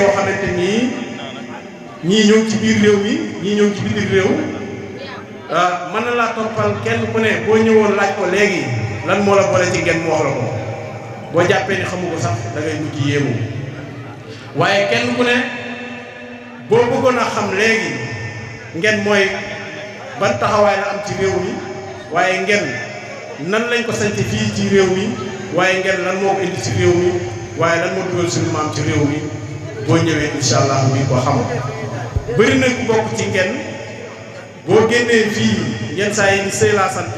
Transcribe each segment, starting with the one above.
yoo xamante nii ñii ñëw ci biir réew mi ñii ñëw ci biir réew mën na laa toppal kenn ku ne boo ñëwoon laaj ko léegi lan moo la boole ci Ngeen mu wax la ko boo jàppee ni xamu ko sax da ngay mujj yéemu waaye kenn ku ne boo bëggoon a xam léegi Ngeen mooy ban taxawaay la am ci réew mi waaye Ngeen nan lañ ko sant fii ci réew mi waaye Ngeen lan moo ko indi ci réew mi waaye lan moo dugal suñu maam ci réew mi boo ñëwee incha allah mi ko xam bëri na ku bokk ci Ngeen boo génnee fii yenn saa yi ni sëy laa sant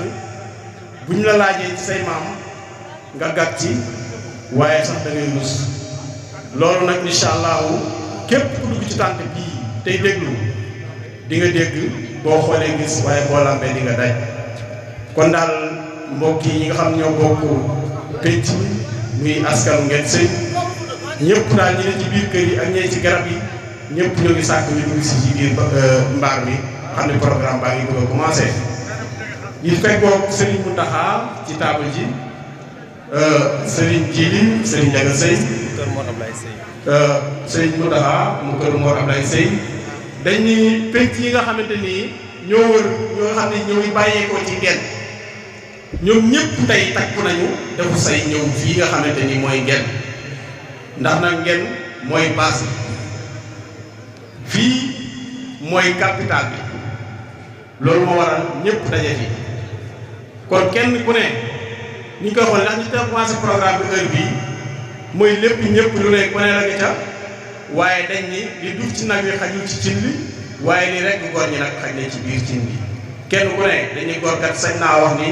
bu ñu la laajee ci say maam nga gàtt ci waaye sax da ngay mus loolu nag incha allahu képp ku dugg ci tànt bii tey déglu di nga dégg boo xoolee gis waaye boo lambee di nga daj kon daal mbokk yi ñi nga xam ñoo bokk pénc muy askanu Ngeen Sëy ñëpp daal ñi ne ci biir kër yi ak ñee ci garab yi ñëpp ñoo ngi sàkk ñu dugg si ci biir mbaar mi xam ne programme baa ngi bëgg a commencé ñu fekkoog Serigne Mountakha ci table ji Serigne Djili Serigne Ndiaga Seye Serigne Mountakha mu kër Mor Ablaye Seye dañuy penc yi nga xamante ni ñoo wër ñoo xam ne ñoo ngi bàyyeekoo ci Ngeen ñoom ñëpp tey takku nañu defu say ñëw fii nga xamante ni mooy Ngeen ndax nag Ngeen mooy base fii mooy capital bi loolu moo waral ñëpp daje fi kon kenn ku ne ni ñu koy xool ndax ñu te commencé programme bi heure bii mooy lépp ñëpp lu ne ku ne la nga ca waaye dañ ni li duuf ci nag wi xajul ci cin li waaye li rek góor ñi nag xaj ne ci biir cin bi kenn ku ne dañuy góor kat sañ naa wax ni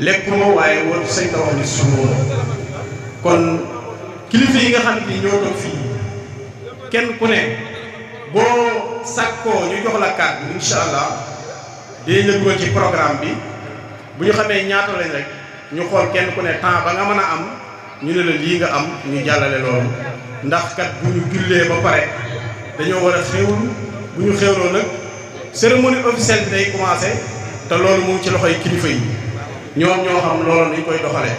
lekkuma waaye war sañ na wax ni suuma kon kilifa yi nga xam ne ñoo toog fii kenn ku ne boo sàkkoo ñu jox la carte bi incha allah dinañ la dugal ci programme bi bu ñu xamee ñaata lañ rek ñu xool kenn ku ne temps ba nga mën a am ñu ne la lii nga am ñu jàllale loolu ndax kat bu ñu jullee ba pare dañoo war a xéwlu bu ñu xéwloo nag cérémonie officielle bi day commencé te loolu mu ngi ci loxoy kilifa yi ñoom ñoo xam loolu nañ koy doxalee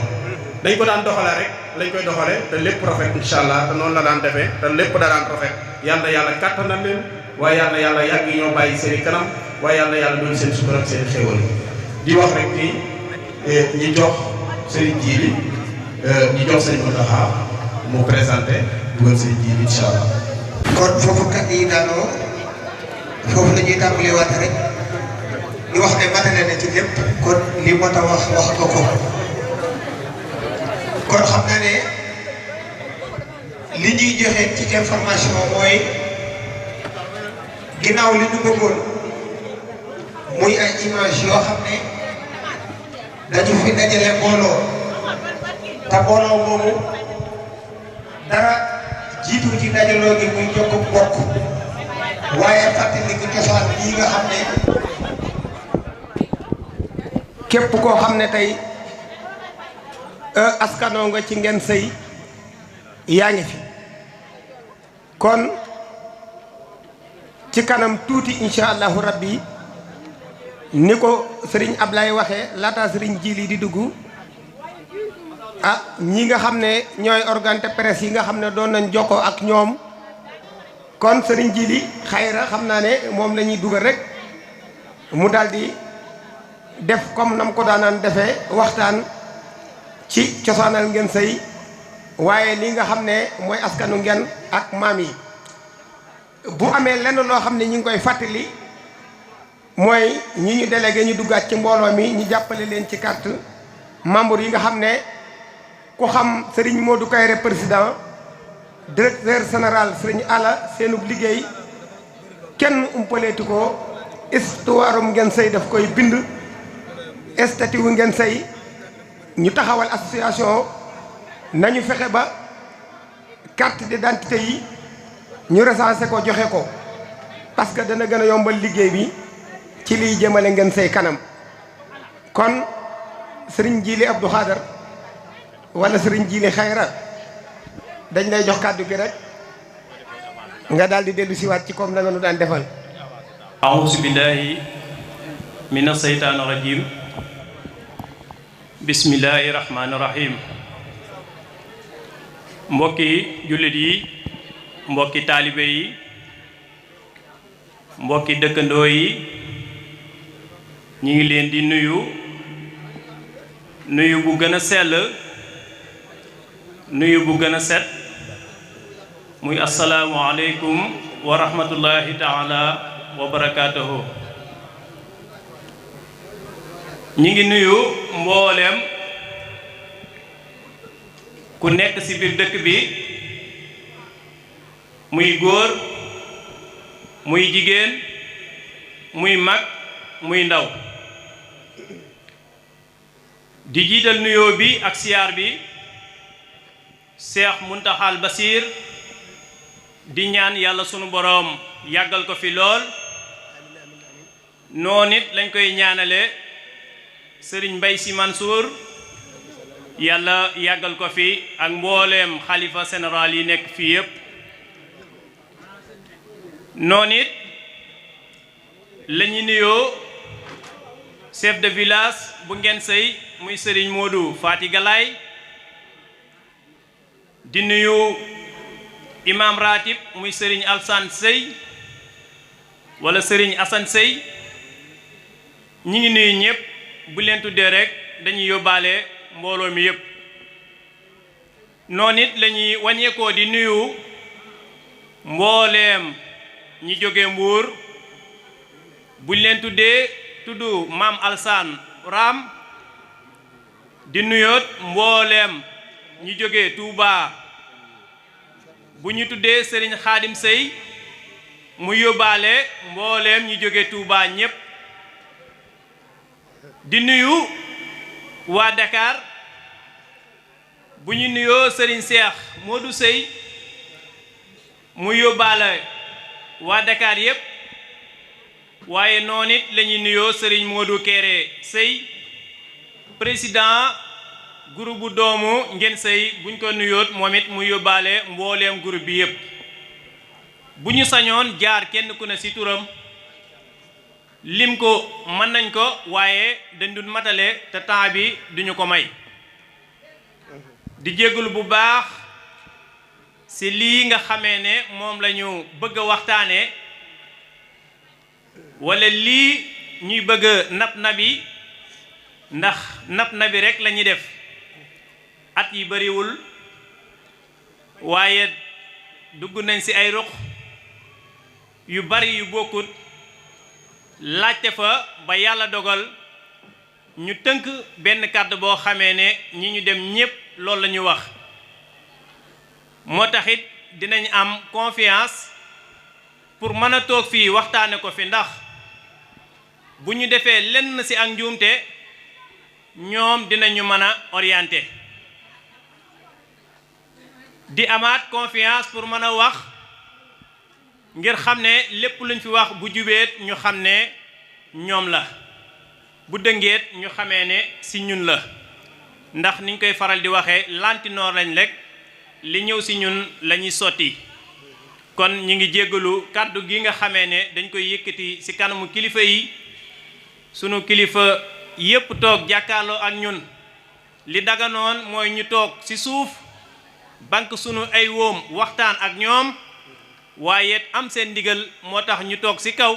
dañ ko daan doxalee rek lañ koy doxalee te lépp rafet incha allah te noonu la daan defee te lépp da daan rafet yàlla yàlla kàttanal leen waaye yàlla yàgg ñoo bàyyi seen i kanam waaye yàlla doon seen sutura ak seen xéwal di wax rek ni ñi jox Serigne Djili ñi jox Serigne Mountakha mu présenté dugal Serigne Djili incha allah. kon foofu kat yi daanoo foofu la ñuy tàmbaliwaat rek di wax ne matale na ci lépp kon li moo tax wax ko kon xam naa ne li ñuy joxe ci information mooy ginnaaw li ñu bëggoon muy ay image yoo xam ne dañu fi dajale mbooloo te mbooloo moomu dara jiitu ci dajaloo gi muy jokk bokk waaye fàttali ko cosaan bii nga xam ne képp koo xam ne tey askanoo nga ci Ngeen Sëy yaa ngi fi kon ci kanam tuuti incha allahu rabbi ni ko Serigne Ablaye waxee laata Serigne Djili di dugg ñi nga xam ne ñooy organe de presse yi nga xam ne doon nañ jokkoo ak ñoom kon Serigne Djili xayra xam naa ne moom la ñuy dugal rek mu daldi def comme nam ko daanaan defee waxtaan ci cosaanal Ngeen Sëy waaye li nga xam ne mooy askanu Ngeen ak maam yi bu amee lenn loo xam ne ñi ngi koy fàttali mooy ñi ñu délégué ñu duggaat ci mbooloo mi ñu jàppale leen ci carte membre yi nga xam ne ku xam Serigne Modou Kayre président directeur général Serigne Alla seenub liggéey kenn umpaleetu ko histoire Ngeen Sëy daf koy bind statut wu Ngeen Sëy ñu taxawal association nañu fexe ba carte d'identité yi ñu recensé ko joxe ko parce que dana gën a yombal liggéey bi ci liy jëmale Ngeen Sëy kanam kon Serigne Djili Abdou Khadar wala Serigne Djili Xayra dañ lay jox kàddu gi rek nga daal di dellu siwaat ci comme da nga nu daan defal. a'uuzu billahi mina seytaani rajim bismillahi rahmaani rahim mbokki jullit yi mbokki taalibe yi mbokki dëkkandoo yi ñi ngi leen di nuyu bu gën a sell nuyu bu gën a set muy assalaamu aleykum wa rahmatullahi taala wa barakaatuhu. ñi ngi nuyu mbooleem ku nekk ci biir dëkk bi muy góor muy jigéen muy mag muy ndaw di jiital nuyoo bi ak siyaar bi Cheikh Muntaxal Basiir di ñaan yàlla sunu boroom yàggal ko fi lool noonu it lañ koy ñaanale Sëriñ Mbay Si Mansour yàlla yàggal ko fi ak mbooleem xalifa général yi nekk fii yépp noonu it lañu nuyoo chef de village bu Ngén Sëy muy Sëriñ Modou Fati Galaay di nuyu imam ratib muy Sëriñ Alsan Sëy wala Sëriñ Asan Sëy ñi ngi nuyu ñëpp bu leen tuddee rek dañuy yóbbaale mbooloo mi yépp noonu it lañuy wàññeekoo di nuyu mbooleem ñi jóge Mbuur buñ leen tuddee tudd maam Alsaan Raam di nuyoot mbooleem ñi jóge Touba bu ñu tuddee Sëriñ Xaadim Sëy mu yóbbaale mbooleem ñi jóge Touba ñépp di nuyu waa Dakar bu ñu nuyoo Sëriñ Seex Modou Sëy mu yóbbaale waa Dakar yépp waaye noonu it la ñuy nuyoo Sëriñ Modou Kéré Sëy président groupe bu doomu Ngén Sëy buñ ko nuyoot moom it mu yóbbaale mbooleem groupe bi yépp bu ñu sañoon jaar kenn ku ne ci turam lim ko mën nañ ko waaye dañ dul matale te temps bi duñu ko may di jégalu bu baax ci lii nga xamee ne moom la ñu bëgg a waxtaane walla lii ñuy bëgg a nabi ndax nabi rek la ñuy def at yi bariwul waaye dugg nañ ci ay ruq yu bari yu bokkut laajte fa ba yàlla dogal ñu tënk benn kàddu boo xamee ne ñi ñu dem ñépp loolu la ñu wax moo taxit dinañ am confiance pour mën a toog fii waxtaane ko fi ndax bu ñu defee lenn ci ak njuumte ñoom dinañu mën a orienter di amaat confiance pour mën a wax ngir xam ne lépp luñ fi wax bu jubeet ñu xam ne ñoom la bu dëngeet ñu xamee ne ci ñun la ndax niñ koy faral di waxee lantinoor lañ rek li ñëw ci ñun lañuy sotti kon ñi ngi jéggalu kàddu gi nga xamee ne dañ koy yëkkati ci kanamu kilifa yi sunu kilifa yépp toog jàkkaarloo ak ñun li daganoon mooy ñu toog ci suuf bank sunu ay woom waxtaan ak ñoom waaye am seen ndigal moo tax ñu toog ci kaw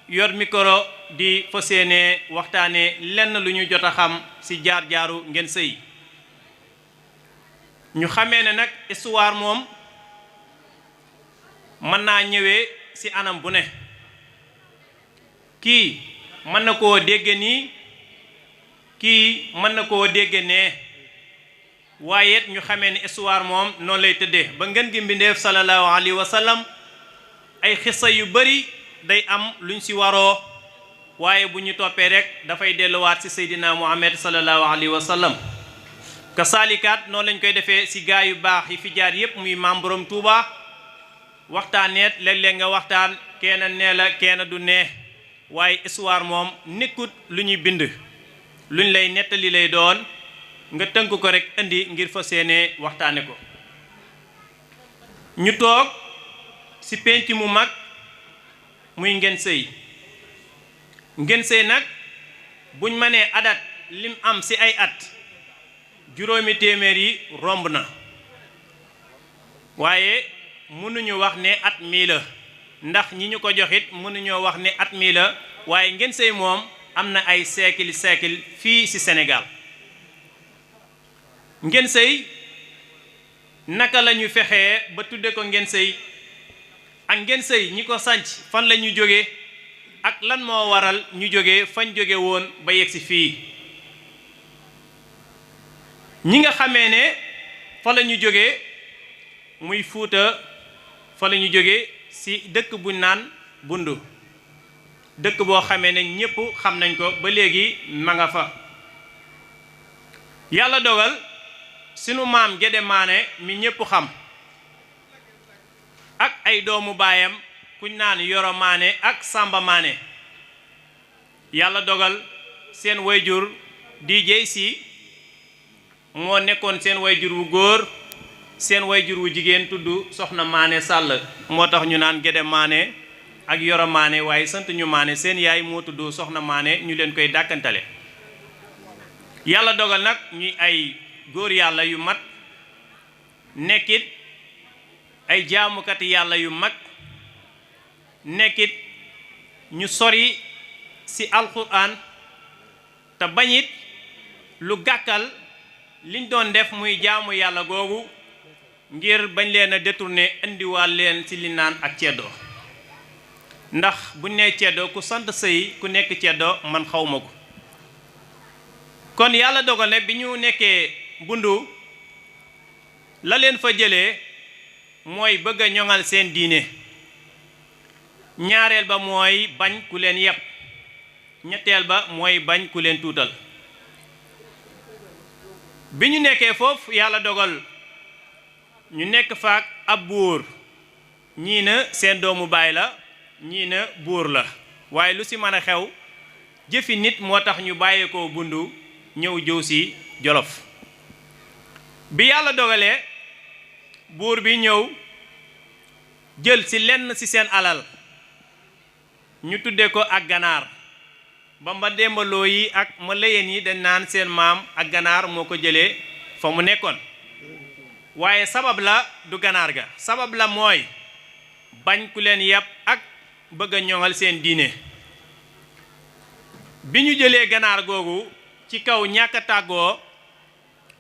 yor micro di fas yéene waxtaane lenn lu ñu jot a xam ci jaar-jaaru Ngén Sëy ñu xamee ne nag histoire moom mën naa ñëwee ci anam bu ne kii mën na koo dégge nii kii mën na koo dégge nee waaye ñu xamee ne histoire moom noonu lay tëddee ba ngeen gi mbindeef sallallahu alayhi wa sallam ay xissa yu bari day am luñ ci waroo waaye bu ñu toppee rek dafay delluwaat ci Seydina Muhammad sallallahu alayhi wa sallam ka saalikaat noonu lañ koy defee ci gaa yu baax yi fi jaar yépp muy maam Borom Touba waxtaaneet léeg-léeg nga waxtaan kenn nee la kenn du nee waaye histoire moom nekkut lu ñuy bind luñ lay nettali lay doon nga tënk ko rek indi ngir fa seenee waxtaane ko ñu toog ci penc mu mag muy Ngén Sëy Ngén Sëy nag buñ mënee adat lim am ci ay at juróomi téeméer yi romb na waaye mënuñu wax ne at mii la ndax ñi ñu ko joxit mënuñoo wax ne at mii la waaye Nguén Seye moom am na ay siècle fii ci Sénégal. Nguén Seye naka la ñu fexee ba tudde ko Nguén Seye ak Nguén Seye ñi ko sanc fan la ñu jóge ak lan moo waral ñu jóge fañ jóge woon ba yegsi fii. ñi nga xamee ne fa la ñu jóge muy Fuuta fa la ñu jóge ci dëkk bu naan Bundu dëkk boo xamee ne ñépp xam nañ ko ba léegi ma nga fa. yàlla dogal sunu maam Gédé Mané mi ñépp xam ak ay doomu baayam kuñ naan Yoro Mané ak Samba Mané yàlla dogal seen wayjur di jey si moo nekkoon seen wayjur wu góor seen wayjur wu jigéen tudd Soxna Mané Sall moo tax ñu naan Gédé Mané ak Yoro Mané waaye sant ñu Mané seen yaay moo tudd Soxna Mané ñu leen koy dàkkantale. yàlla dogal nag ñuy ay góor yàlla yu mat nekkit ay jaamukati yàlla yu mag nekkit ñu sori ci alxuraan te bañit lu gàkkal liñ doon def muy jaamu yàlla googu ngir bañ leen a détourné indiwaal leen ci li naan ak ceddoo ndax buñ nee ceddoo ku sant Sëy ku nekk ceddoo man xawma ko. kon yàlla dogal ne bi ñu nekkee Bundu la leen fa jëlee mooy bëgg a ñoŋal seen diine ñaareel ba mooy bañ ku leen yeb ñetteel ba mooy bañ ku leen tuutal. bi ñu nekkee foofu yàlla dogal ñu nekk faak ab buur ñii na seen doomu baay la ñii na buur la waaye lu ci mën a xew jëfi nit moo tax ñu bàyyeekoo Bundu ñëw jëw ci Jolof. bi yàlla dogalee buur bi ñëw jël ci lenn ci seen alal ñu tudde ko ak ganaar ba ma dembaloo yi ak ma lëyeen yi dañ naan seen maam ak ganaar moo ko jëlee fa mu nekkoon waaye sabab la du ganaar ga sabab la mooy bañ ku leen yàpp ak bëgg a ñoŋal seen diine. bi ñu jëlee ganaar googu ci kaw ñàkk a tàggoo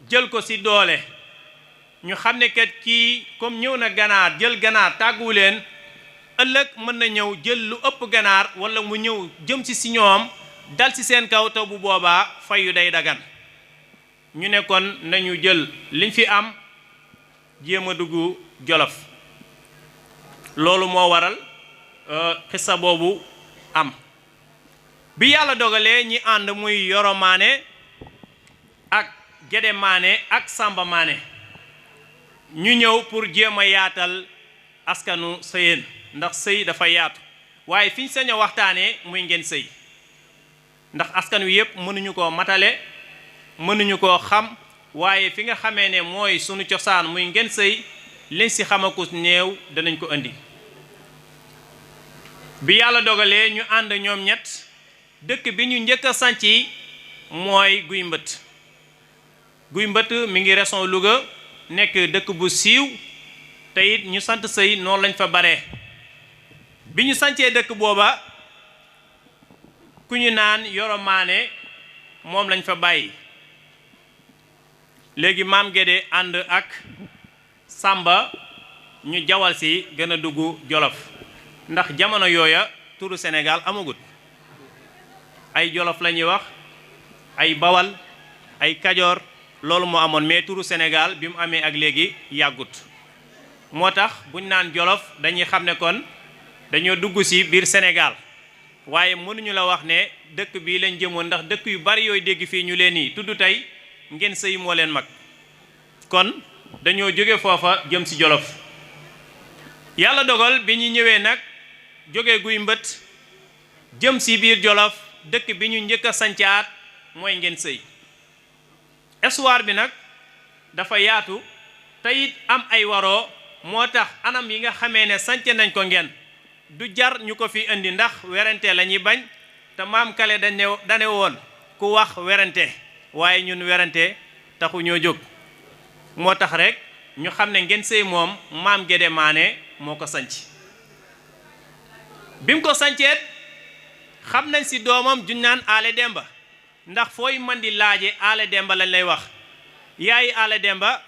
jël ko ci doole ñu xam ne kat kii comme ñëw na ganaar jël ganaar tàgguwu leen ëllëg mën na ñëw jël lu ëpp ganaar walla mu ñëw jëm ci ñoom dal ci seen kaw te bu boobaa fayu day dagan ñu ne kon nañu jël liñ fi am jéem a dugg Jolof. loolu moo waral xissa boobu am. bi yàlla dogalee ñi ànd muy Yoro Mané ak Gédé Mané ak Samba Mané ñu ñëw pour jéem a yaatal askanu Sëyeen ndax sëy dafa yaatu waaye fi ñu sañ a waxtaanee muy Nguén Seye ndax askan wi yëpp mënuñu koo matale mënuñu koo xam waaye fi nga xamee ne mooy sunu cosaan muy Nguén Seye liñ ci xamakus néew danañ ko indi. bi yàlla dogalee ñu ànd ñoom ñett dëkk bi ñu njëkk a sanc mooy Guy Mbët. Guy Mbët mi ngi région Louga nekk dëkk bu siiw te it ñu sant Seye noonu lañ fa bare. bi ñu sancee dëkk booba ku ñu naan Yoro Mané moom lañ fa bàyyi léegi maam Gédé ànd ak Samba ñu jawal ci gën a dugg Jolof ndax jamono yooya turu Sénégal amagut ay Jolof la ñuy wax ay Bawal ay Kajoor loolu moo amoon mais turu Sénégal bi mu amee ak léegi yàggut moo tax buñ naan Jolof dañuy xam ne kon dañoo dugg ci biir Sénégal waaye mënuñu la wax ne dëkk bii lañ jëmoon ndax dëkk yu bari yooyu dégg fii ñu leen yi tudd tey Nguén Seye moo leen mag kon dañoo jóge foofa jëm ci Jolof. yàlla dogal bi ñu ñëwee nag jóge Guy Mbët jëm ci biir Jolof dëkk bi ñu njëkk a sancaat mooy Nguén Seye. histoire bi nag dafa yaatu te it am ay waroo moo tax anam yi nga xamee ne sance nañ ko ngeen du jar ñu ko fi indi ndax werante la ñuy bañ te maam Kale dane woon ku wax werante waaye ñun werante taxu ñoo jóg moo tax rek ñu xam ne Ngeen Sëy moom maam Gédé Mané moo ko sanc bi mu ko sanceet xam nañ si doomam juñ naan Aale Demba ndax fooy man di laaje Aale Demba lañ lay wax yaayi Aale Demba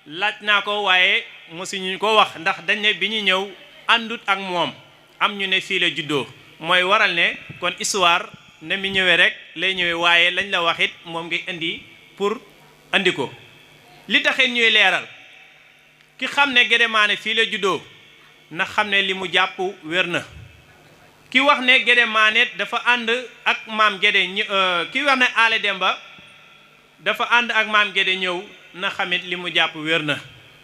laaj naa ko waaye mosuñu ko wax ndax dañ ne bi ñu ñëw àndut ak moom am ñu ne fii la juddoo mooy waral ne kon histoire ne mi ñëwee rek lay ñëwee waaye lañ la wax it moom ngay indi pour andi ko li taxit ñuy leeral ki xam ne Gédé Mané fii la juddoo na xam ne li mu jàpp wér na ki wax ne Gédé Mané dafa ànd ak maam Gédé ki wax ne Aale Demba dafa ànd ak maam Gédé ñëw na xamit li mu jàpp wér na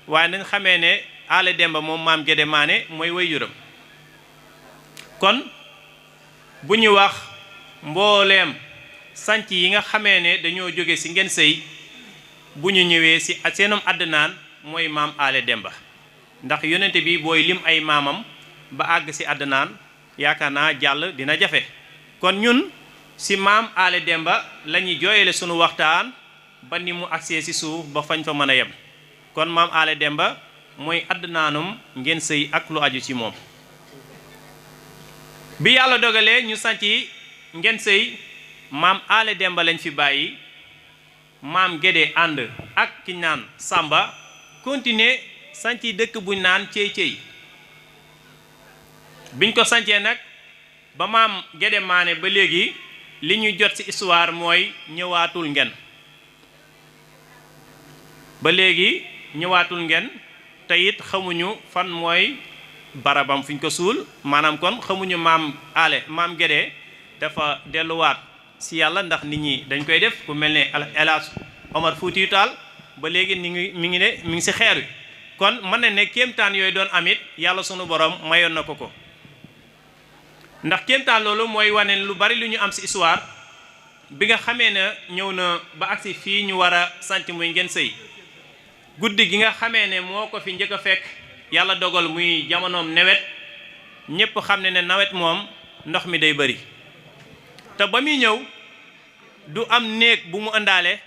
waaye nañ xamee ne Aale Demba moom maam Gédé Mané mooy waajuram kon bu ñu wax mbooleem sanc yi nga xamee ne dañoo jóge ci Ngeen Sëy bu ñu ñëwee ci seenum àddinaan mooy maam Aale Demba ndax yonente bi booy lim ay maamam ba àgg ci àddinaan yaakaar naa jàll dina jafe kon ñun ci maam Aale Demba la ñuy jooyale sunu waxtaan ba ni mu agsee ci suuf ba fañ fa mën a yem kon maam Aale Demba mooy àddinaanum Ngeen Sëy ak lu aju ci moom bi yàlla dogalee ñu sanc Ngeen Sëy maam Aale Demba lañ fi bàyyi maam Gédé ànd ak ki naan Samba continuer sanc dëkk buñ naan Cey biñ ko sancee nag ba maam Gédé Mané ba léegi li ñuy jot ci histoire mooy ñëwaatul Ngeen ba léegi ñëwaatul Ngeen te it xamuñu fan mooy barabam fuñ ko suul maanaam kon xamuñu maam Gédé dafa delluwaat ci yàlla ndax nit ñi dañ koy def ku mel ne El Hadj Omar Foutiyou Tall ba léegi mi ngi ci xeer wi kon mën na ne kéemtaan yooyu doon amit yàlla sunu borom mayoon na ko ndax kéemtaan loolu mooy wane lu bari lu ñu am ci histoire bi nga xamee ne ñëw na ba agsi fii ñu war a sanc muy Ngeen Sëy guddi gi nga xamee ne moo ko fi njëkk a fekk yàlla dogal muy jamonoom nawet ñépp xam ne nawet moom ndox mi day bari te ba muy ñëw du am néeg bu mu ëndaale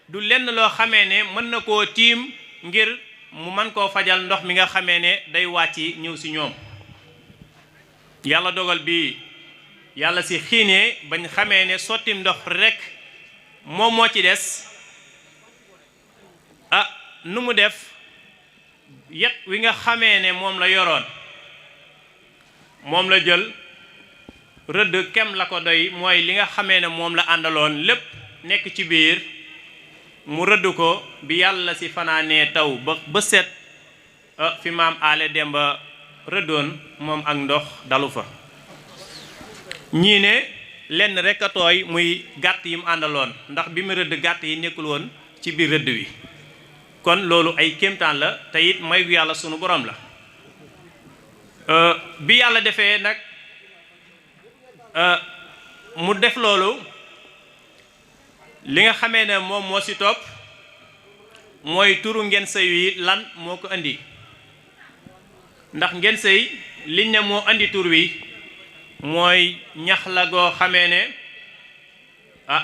du lenn loo xamee ne mën na koo tiim ngir mu mën koo fajal ndox mi nga xamee ne day wàcc ñëw ci ñoom yàlla dogal bi yàlla ci xiinee bañ xamee ne sottim ndox rekk moom moo ci des nu mu def yet wi nga xamee ne moom la yoroon moom la jël rëdd kem la ko doy mooy li nga xamee ne moom la àndaloon lépp nekk ci biir mu rëdd ko bi yàlla ci fanaanee taw ba set fi maam Aale Demba rëddoon moom ak ndox dalu fa ñii ne lenn rekk a tooy muy gàtt yi mu àndaloon ndax bi mu rëdd gàtt yi nekkul woon ci biir rëdd wi kon loolu ay kéemtaan la te it mayu yàlla sunu borom la bi yàlla defee nag mu def loolu li nga xamee ne moom moo ci topp mooy turu Ngeen Sëy wi lan moo ko indi ndax Ngeen Sëy liñ ne moo indi tur wi mooy ñax la goo xamee ne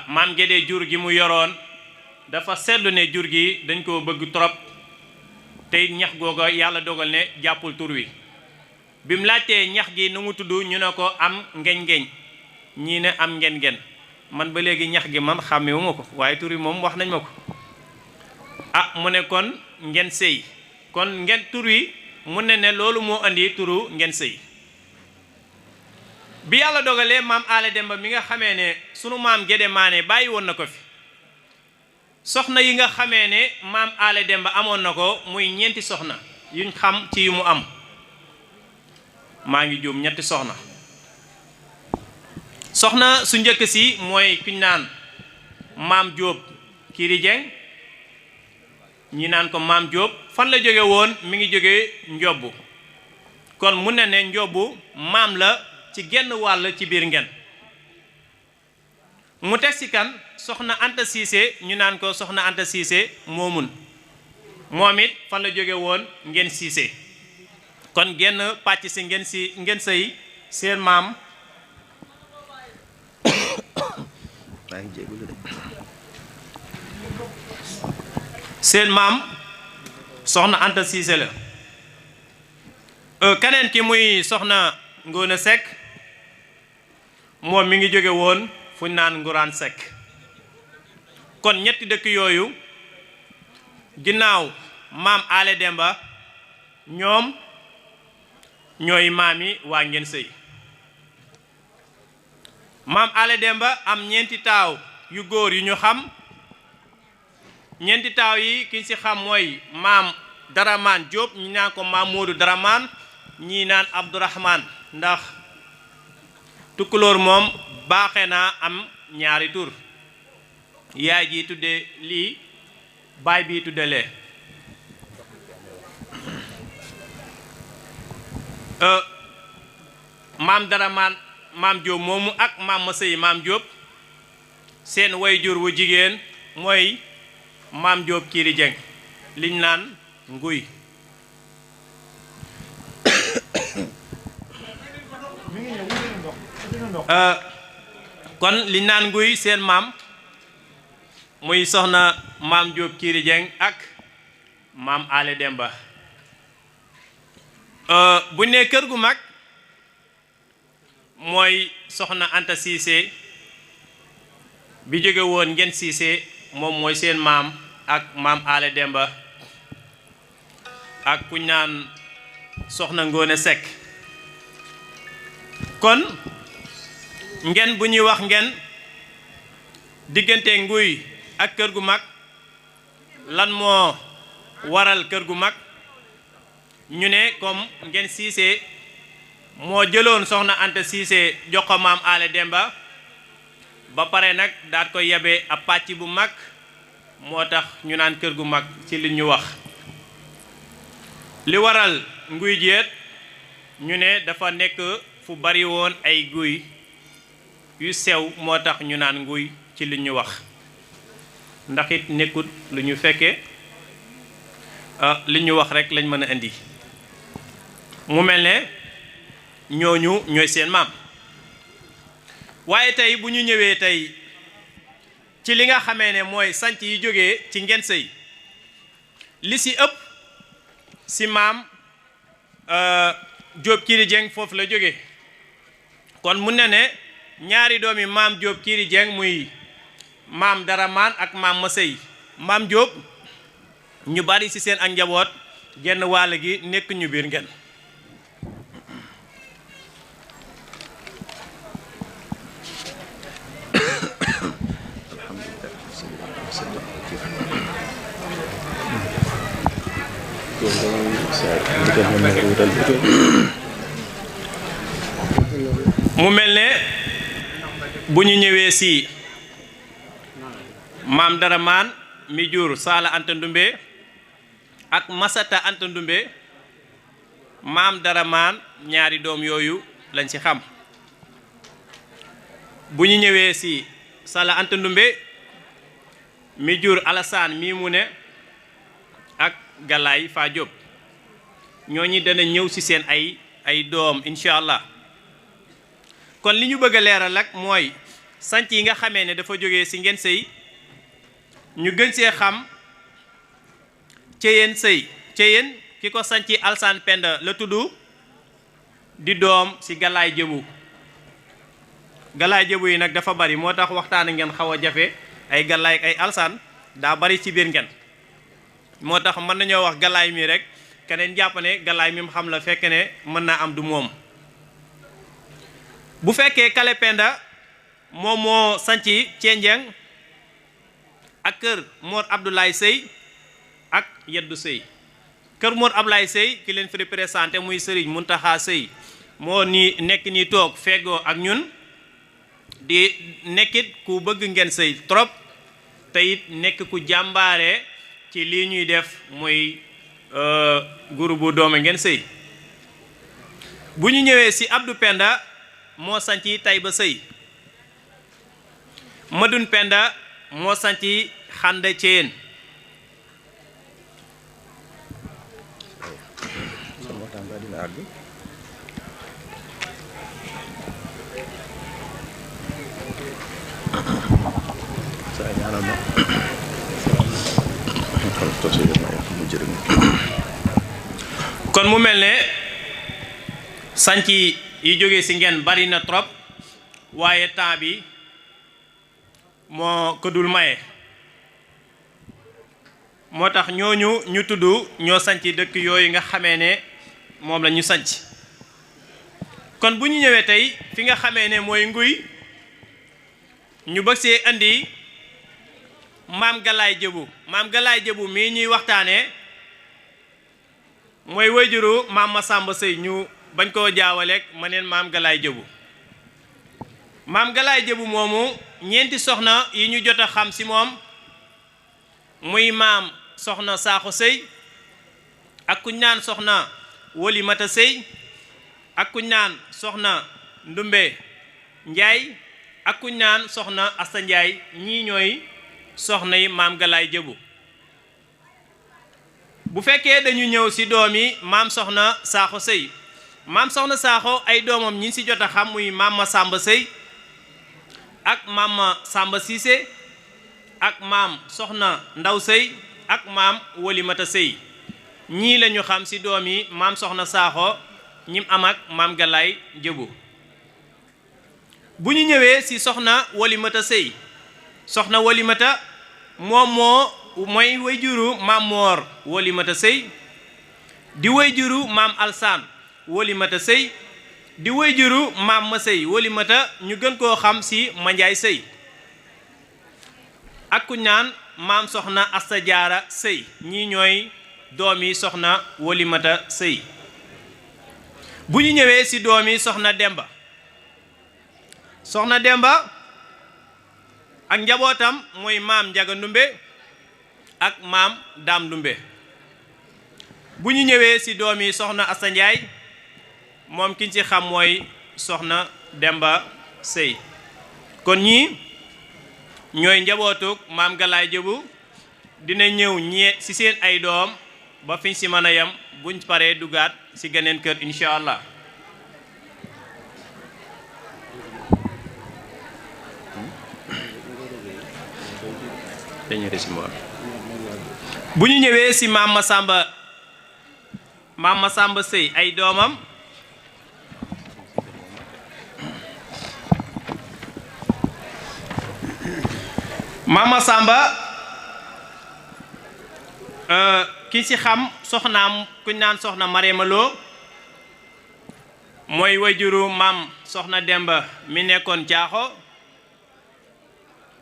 maam Gédé jur gi mu yoroon dafa seetlu ne jur gi dañ koo bëgg trop tey ñax googa yàlla dogal ne jàppul tur wi bi mu laajtee ñax gi nu mu tudd ñu ne ko am ngeñ-ngeñ ñii ne am ngen-ngen man ba léegi ñax gi man xàmmewuma ko waaye tur wi moom wax nañ ma ko mu ne kon Ngeen Sëy kon ngeen tur wi mu ne loolu moo andi turu Ngeen Sëy bi yàlla dogalee maam Aale Demba mi nga xamee ne sunu maam Gédé Mané bàyyi woon na ko fi soxna yi nga xamee ne maam Aale Demba amoon na ko muy ñeenti soxna yuñ xam ci yu mu am maa ngi juum ñetti soxna su njëkk si mooy kuñ naan maam Jóob Kiri Jeng ñi naan ko maam Jóob fan la jóge woon mi ngi jóge Njobbu kon mu ne Njobbu maam la ci genn wàll ci biir Ngeen mu teg si kan soxna Anta Siise ñu naan ko soxna Anta Siise moomun moom it fan la jóge woon Ngeen Siise kon genn pàcc si Ngeen Sëy seen maam soxna Anta Cissé la keneen ki muy soxna Ngone Seck moom mi ngi jóge woon fu ñu naan Nguraan Seck kon ñetti dëkk yooyu ginnaaw maam Ale Demba ñoom ñooy maami waa Ngeen Sëy maam Ale Demba am ñeenti taaw yu góor yu ñu xam ñeenti taaw yi ki ci xam mooy maam Daraman Diop ñi naan ko maam Modou Daraman ñii naan Abdourahman ndax tukkulóor moom baaxee naa am ñaari tur yaay ji tudde lii baay bi tudde lee maam Daraman maam Diop moomu ak maam ma sëy maam Diop seen wayjur wu jigéen mooy maam Diop Kiri Dieng liñ naan nguy kon liñ naan nguy seen maam muy soxna maam Diop Kiri Dieng ak maam Ale Demba bu ne kër gu mag mooy soxna Anta Cissé bi jóge woon Ngeen Cissé moom mooy seen maam ak maam Ale Demba ak ku ñaan soxna Ngone Seck kon ngeen bu ñuy wax ngeen diggante nguy ak kër gu mag lan moo waral kër gu mag ñu ne comme Ngeen Cissé moo jëloon soxna Anta Cissé jox ko maam Ale Demba ba pare nag daat ko yebee ab pàcc bu mag moo tax ñu naan kër gu mag ci li ñu wax li waral nguy jeet ñu ne dafa nekk fu bari woon ay guy yu sew moo tax ñu naan nguy ci li ñu wax ndax it nekkut lu ñu fekkee li ñu wax rek lañ mën a indi mu mel ne ñooñu ñooy seen maam waaye tey bu ñu ñëwee tey ci li nga xamee ne mooy sanc yi jógee ci Ngeen Sëy li si ëpp si maam Diop Kiri Dieng foofu la jóge kon mun na ne ñaari doomi maam Diop Kiri Dieng muy maam Daraman ak maam ma sëy maam Diop ñu bari ci seen ak njaboot genn wàll gi nekk ñu biir Ngeen mu mel ne bu ñu ñëwee ci maam Daraman mi jur Saala Anta Ndumbe ak Masata Anta Ndumbe maam Daraman ñaari doom yooyu lañ ci xam bu ñu ñëwee ci Saala Anta Ndumbe mi jur Alassane mi mu ne ak Galaay Fa Diop ñooñi dana ñëw ci seen ay doom incha allah kon li ñu bëgg a leeral ak mooy sanc yi nga xamee ne dafa jógee ci Ngeen Sëy ñu gën see xam Ceyeen Sëy Ceyeen ki ko sanc Alsaan Penda la tudd di doom ci Galaay Jëbu Galaay Jëbu yi nag dafa bari moo tax waxtaan ngeen xaw a jafe ay Galaay ak ay Alsaan daa bari ci biir Ngeen moo tax mën nañoo wax Galaay mi rek keneen jàpp ne Galaay mi mu xam la fekk ne mën naa am du moom bu fekkee Kale Penda moom moo sanc Cenjeng ak kër Mor Abdoulaye Sëy ak Yeddu Sëy kër Mor Abdoulaye Sëy ki leen fi représenté muy Sëriñ Muntaxa Sëy moo nii nekk nii toog feggoo ak ñun di nekkit ku bëgg Ngeen Sëy trop te it nekk ku jàmbaare ci lii ñuy def muy groupe bu doomu Ngeen Sëy bu ñu ñëwee ci Abdou Penda moo sanci Tayba Sëy Madun Penda moo sanci Xanda Ceyeen kon mu mel ne sanc yi jógee ci ngeen bari na trop waaye temps bi moo ko dul maye moo tax ñooñu ñu tudd ñoo sanc dëkk yooyu nga xamee ne moom la ñu sanc kon bu ñu ñëwee tey fi nga xamee ne mooy nguy ñu bëgg see indi maam Galaay Jëbu mii ñuy waxtaanee mooy wayjuru maam Masamba Sëy ñu bañ koo jaawaleeg ma neen maam Galaay Jëbu maam Galaay Jëbu moomu ñeenti soxna yi ñu jot a xam ci moom muy maam soxna Saaxo Sëy ak kuñ naan soxna Woli Mata Sëy ak kuñ naan soxna Ndumbe Njaay ak kuñ naan soxna Asta Njaay ñii ñooy soxna yi maam Galaay Jëbu bu fekkee dañu ñëw ci doomi maam soxna Saaxo Sëy maam soxna Saaxo ay doomam ñi ci jot a xam muy maam Masamba Sëy ak maam Samba Siise ak maam soxna Ndaw Sëy ak maam Woli Mata Sëy ñii lañu xam ci doomi maam soxna Saaxo ñim am ak maam Galaay Jëbu bu ñu ñëwee ci soxna Woli Mata Sëy soxna Woli Mata moom mooy wayjuru maam Moor Woli Mata Sëy di wayjuru maam Alsaan Woli Mata Sëy di wayjuru maam Ma Sëy Woli Mata ñu gën koo xam ci Manjaay Sëy ak ku ñaan maam soxna Asta Jaara Sëy ñii ñooy doomi soxna Woli Mata Sëy bu ñu ñëwee ci doomi soxna Demba ak njabootam mooy maam Njaga Ndumbe ak maam Daam Ndumbe bu ñu ñëwee ci doomi soxna Asta Njaay moom kiñ ci xam mooy soxna Demba Sëy kon ñii ñooy njabootuk maam Galaay Jëbu dina ñëw ñee ci seen ay doom ba fiñ ci mën a yem buñ paree dugaat ci geneen kër incha allah bu ñu ñëwee ci maam Masamba Sëy ay doomam maam Masamba ki ci xam soxnaam kuñ naan soxna Marema Lo mooy wayjuru maam soxna Demba mi nekkoon Caaxo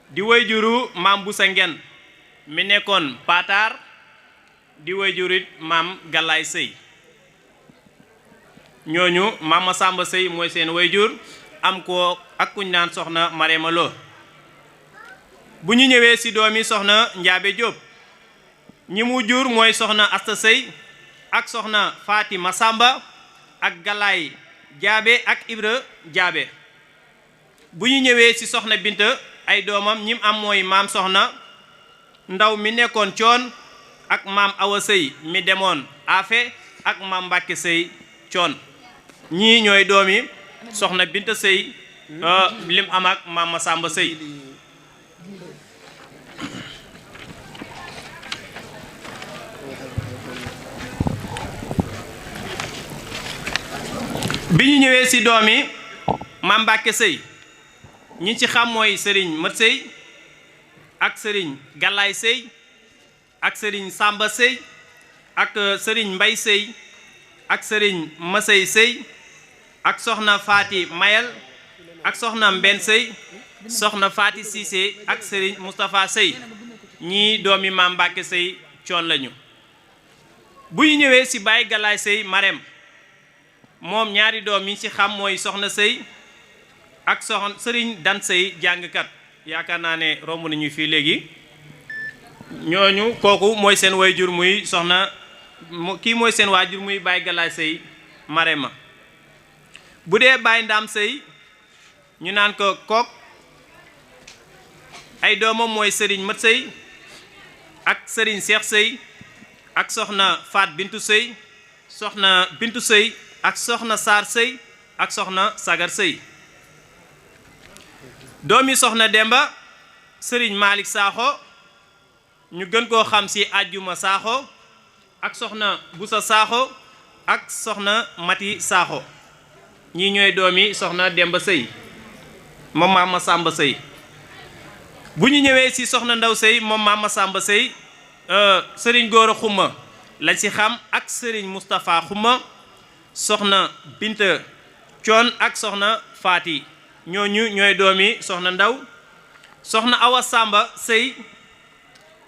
di wayjuru maam Busa Ngen mi nekkoon Pataar di wayjurit maam Galaay Sëy ñooñu maam Masamba Sëy mooy seen wayjur am ko ak kuñ naan soxna Marema Lo bu ñu ñëwee ci doomi soxna Njaabe Jóob ñi mu jur mooy soxna Asta Sëy ak soxna Faati Masamba ak Galaay Jaabe ak Ibra Jaabe bu ñu ñëwee ci soxna Binta ay doomam ñim am mooy maam soxna Ndaw mi nekkoon Coon ak maam Awa Sëy mi demoon Afe ak maam Mbàkke Sëy Coon ñii ñooy doomi soxna Binta Sëy lim am ak maam Masamba Sëy bi ñu ñëwee ci doomi maam Mbàkke Sëy ñi ci xam mooy sëriñ Mat Sëy ak sëriñ Galaay Sëy ak sëriñ Samba Sëy ak sëriñ Mbay Sëy ak sëriñ Masey Sëy ak soxna Faati Mayel ak soxna Mbenn Sëy soxna Faati Siise ak sëriñ Moustapha Sëy ñii doomi maam Mbàkke Sëy Coon lañu bu ñu ñëwee ci Baay Galaay Sëy Marème moom ñaari doom yi ci xam mooy soxna Sëy ak soxna sëriñ Dan Sëy jàngkat yaakaar naa ne romb nañu fii léegi ñooñu kooku mooy seen waajur muy soxna kii mooy seen waajur muy Baay Galaay Sëy Marema bu dee Baay Ndaam Sëy ñu naan ko kook ay doomam mooy sëriñ Mat Sëy ak sëriñ Seex Sëy ak soxna Faat Bintu Sëy soxna Bintu Sëy ak soxna Saar Sëy ak soxna Sagar Sëy doomi soxna Demba sëriñ Malick Sakho ñu gën koo xam ci Ajjuma Saaxo ak soxna Busa Saaxo ak soxna Mati Saaxo ñii ñooy doomi soxna Demba Sëy moom Maama Samba Sëy bu ñu ñëwee ci soxna Ndaw Sëy moom Maama Samba Sëy sëriñ Góora Xuma lañ ci xam ak sëriñ Moustapha Xuma soxna Binta Coon ak soxna Faati ñooñu ñooy doomi soxna Ndaw soxna Awa Samba Sëy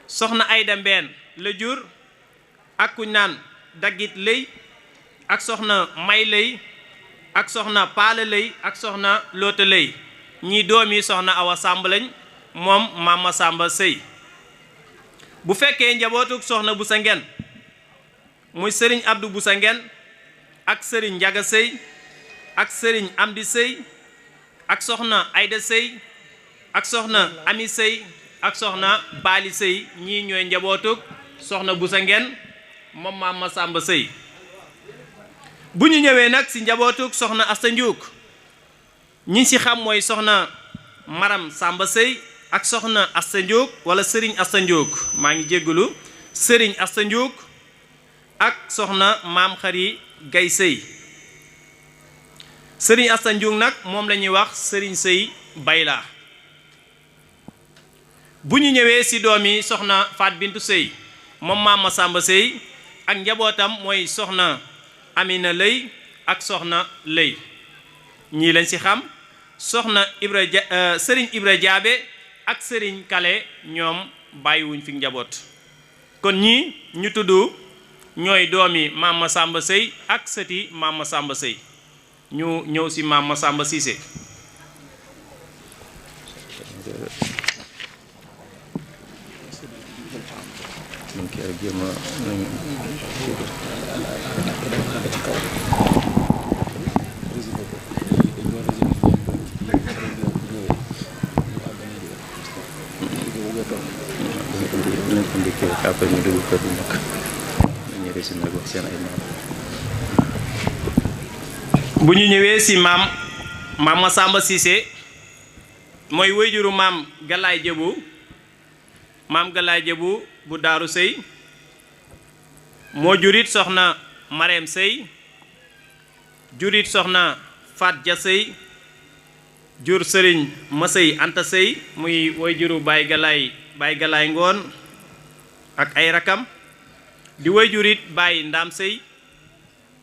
soxna Ayda Mbeen la jur ak kuñ naan Daggit Lëy ak soxna May Lëy ak soxna Paala Lëy ak soxna Loota Lëy ñii doomi soxna Awa Samba lañ moom Maama Samba Sëy bu fekkee njabootuk soxna Busa Ngeen muy sëriñ Abdou Busa Ngeen ak sëriñ Njaga Sëy ak sëriñ Amdi Sëy ak soxna Ayda Sëy ak soxna Ami Sëy ak soxna Baali Sëy ñii ñooy njabootuk soxna Busa Ngeen moom Maama Samba Sëy bu ñu ñëwee nag ci njabootuk soxna Asta Njuuk ñi ci xam mooy soxna Maram Samba Sëy ak soxna Asta Njuuk wala sëriñ Asta Njuuk maa ngi jéggulu sëriñ Asta Njuuk ak soxna Maam Xari Gay Sëy sëriñ Asta Njuuk nag moom la ñuy wax sëriñ Sëy Bayla bu ñu ñëwee ci doomi soxna Faat Bintu Sëy moom Maama Samba Sëy ak njabootam mooy soxna Amina Lëy ak soxna Lëy ñii lañ ci xam soxna sëriñ Ibra Jaabe ak sëriñ Kale ñoom bàyyiwuñ fi njaboot kon ñii ñu tudd ñooy doomi Maama Samba Sëy ak sëti Maama Samba Sëy ñu ñëw ci Maama Samba Cissé bu ñu ñëwee ci Maama Samba Cissé mooy wayjuru maam Galaay Jëbu maam Galaay Jëbu bu Daaru Sëy moo jurit soxna Mareem Sëy jurit soxna Faat Ja Sëy jur sëriñ Masëy Anta Sëy muy wayjuru Baay Galaay Ngoon ak ay rakam di wayjurit Baay Ndaam Sëy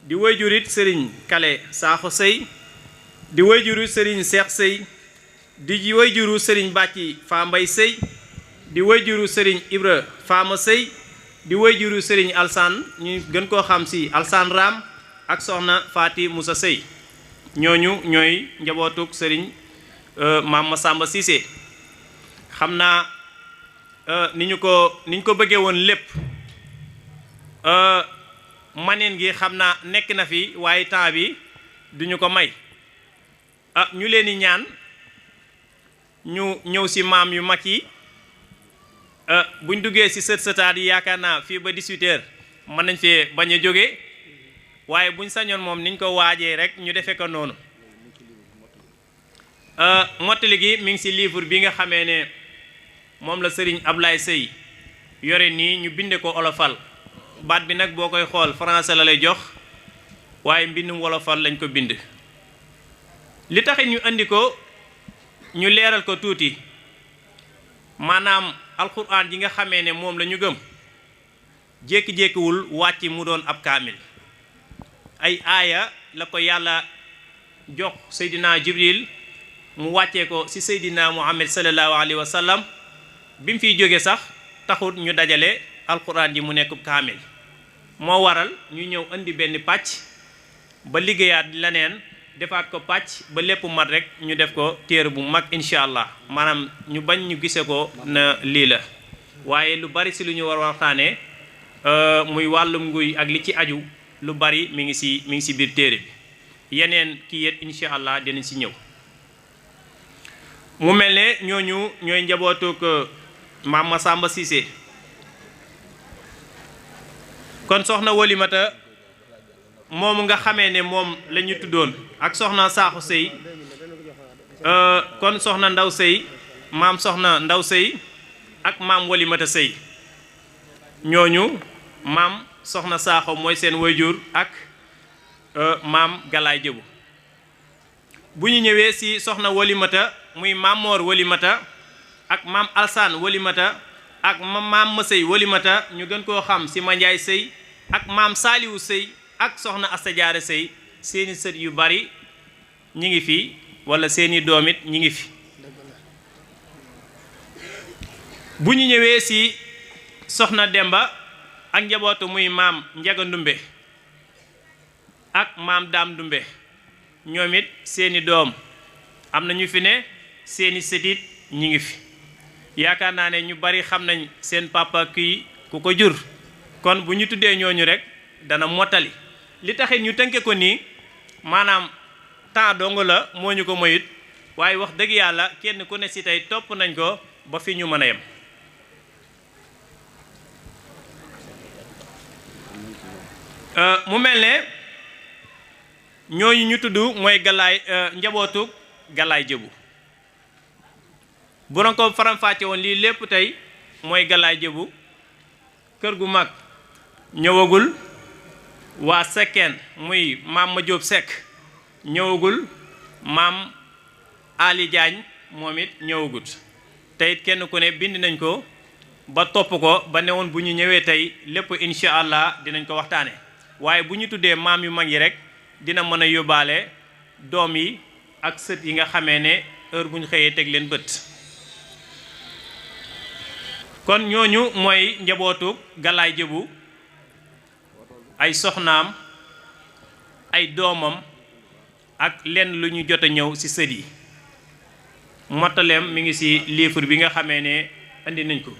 di wayjurit sëriñ Kale Saaxo Sëy di wayjuru sëriñ Seex Sëy di wayjuru sëriñ Bàcci Faambay Sëy di wayjuru sëriñ Ibra Faama Sëy di wayjuru sëriñ Alsaan ñu gën koo xam ci Alsaan Raam ak soxna Faati Musa Sëy ñooñu ñooy njabootuk sëriñ Maama Samba Cissé xam naa ni ñu ko bëggee woon lépp maneen gi xam naa nekk na fi waaye temps bi duñu ko may ñu leen di ñaan ñu ñëw ci maam yu mag yi buñ duggee ci sët-sëtaat yi yaakaar naa fii ba 18h mën nañ fee bañ a jóge waaye buñ sañoon moom niñ ko waajee rek ñu defee ko noonu mottali gi mi ngi ci livre bi nga xamee ne moom la sëriñ Ablaye Sëy yore nii ñu binde ko olofal baat bi nag boo koy xool français la lay jox waaye mbindum wolofal lañ ko bind li taxit ñu andi ko ñu leeral ko tuuti maanaam alxuraan ji nga xamee ne moom la ñu gëm jékki-jékkiwul wàcc mu doon ab kaamil ay aaya la ko yàlla jox Seydina Jibril mu wàccee ko ci Seydina Muhammad sallallahu alayhi wa sallam bi mu fiy jóge sax taxut ñu dajale alxuraan ji mu nekk kaamil moo waral ñu ñëw indi benn pàcc ba liggéeyaat leneen defaat ko pàcc ba lépp mat rek ñu def ko téere bu mag incha allah maanaam ñu bañ ñu gise ko na lii la waaye lu bari ci lu ñu war waxtaanee muy wàllum nguy ak li ci aju lu bari mi ngi ci biir téere bi yeneen kii yet incha allah dinañ ci ñëw mu mel ne ñooñu ñooy njabootuk Maam Samba Cissé kon soxna Walimata moomu nga xamee ne moom la ñu tuddoon ak soxna Saaxu Sëy kon soxna Ndaw Sëy maam soxna Ndaw Sëy ak maam Walimata Sëy ñooñu maam soxna Sakho mooy seen wayjur ak maam Galaay Jëbu bu ñu ñëwee ci soxna Walimata muy maam Moor Walimata ak maam Alsaan Walimata ak maam Masey Walimata ñu gën koo xam ci Mandiaye Sëy ak maam Saaliwu Sëy ak soxna Asta Jaara Sëy seeni sët yu bari ñi ngi fi walla seeni doomit ñi ngi fi bu ñu ñëwee ci soxna Demba ak njabootu muy maam Njaga Ndumbe ak maam Daam Ndumbe ñoom it seeni doom am na ñu fi ne seeni sëtit ñi ngi fi yaakaar naa ne ñu bari xam nañ seen papa kii ku ko jur kon bu ñu tuddee ñooñu rek dana mottali li taxit ñu tënke ko nii maanaam temps dong la moo ñu ko moyut waaye wax dëgg yàlla kenn ku ne ci tey topp nañ ko ba fi ñu mën a yem mu mel ne ñooñu ñu tudd mooy Galaay njabootu Galaay Jëbu bu doon ko faram-fàcce woon lii lépp tey mooy Galaay Jëbu kër gu mag ñëwagul waa Sekkeen muy maam ma Jóob Sekk ñëwagul maam Ali Jaañ moom it ñëwagut te it kenn ku ne bind nañ ko ba topp ko ba newoon bu ñu ñëwee tey lépp incha allah dinañ ko waxtaane waaye bu ñu tuddee maam yu mag yi rek dina mën a yóbbaale doom yi ak sët yi nga xamee ne heure bu ñu xëyee teg leen bët kon ñooñu mooy njabootu Galaay Jëbu ay soxnaam ay doomam ak lenn lu ñu jot a ñëw ci sët yi mottaleem mi ngi ci livre bi nga xamee ne andi nañ ko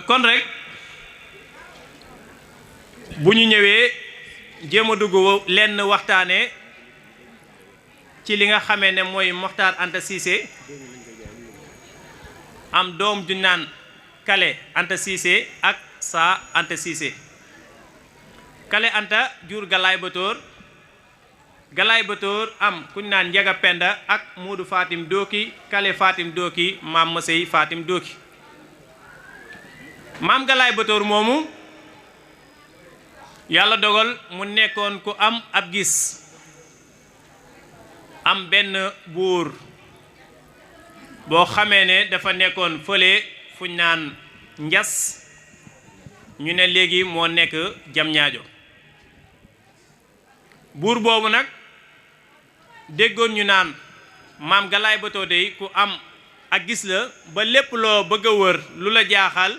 kon rek bu ñu ñëwee jéem a dugg lenn waxtaane ci li nga xamee ne mooy Mokhtar Anta Cissé am doom ju naan Kale Anta Cissé ak Saa Anta Cissé Kale Anta jur Galaay Batoor Galaay Batoor am ku ñu naan Njaga Penda ak Moodu Fatim Dooki Kale Fatim Dooki maam Masey Fatim Dooki maam Galaay Batoor moomu yàlla dogal mu nekkoon ku am ab gis am benn buur boo xamee ne dafa nekkoon fële fuñ naan Njas ñu ne léegi moo nekk Jamñaajo buur boobu nag déggoon ñu naan maam Galaay Batoor dey ku am ak gis la ba lépp loo bëgg a wër lu la jaaxal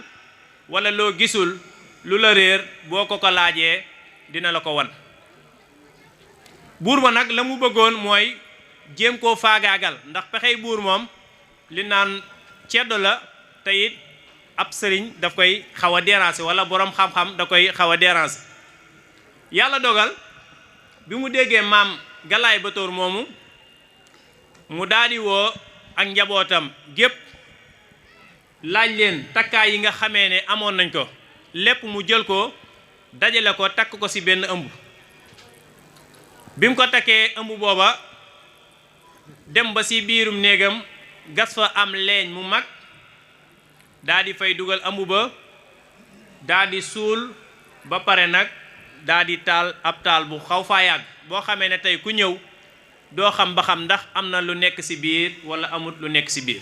walla loo gisul lu la réer boo ko ko laajee dina la ko wan buur ba nag la mu bëggoon mooy jéem koo faagaagal ndax pexey buur moom li naan ceddo la te it ab sëriñ daf koy xaw a déranger walla boroom xam-xam da koy xaw a déranger yàlla dogal bi mu déggee maam Galaay Batoor moomu mu daldi woo ak njabootam gépp laaj leen takkaay yi nga xamee ne amoon nañ ko lépp mu jël ko dajale ko takk ko ci benn ëmb bi mu ko takkee ëmb booba dem ba ci biirum néegam gas fa am leeñ mu mag daldi fay dugal ëmb ba daldi suul ba pare nag daldi taal ab taal bu xaw faa yàgg boo xamee ne tey ku ñëw doo xam ba xam ndax am na lu nekk ci biir walla amut lu nekk ci biir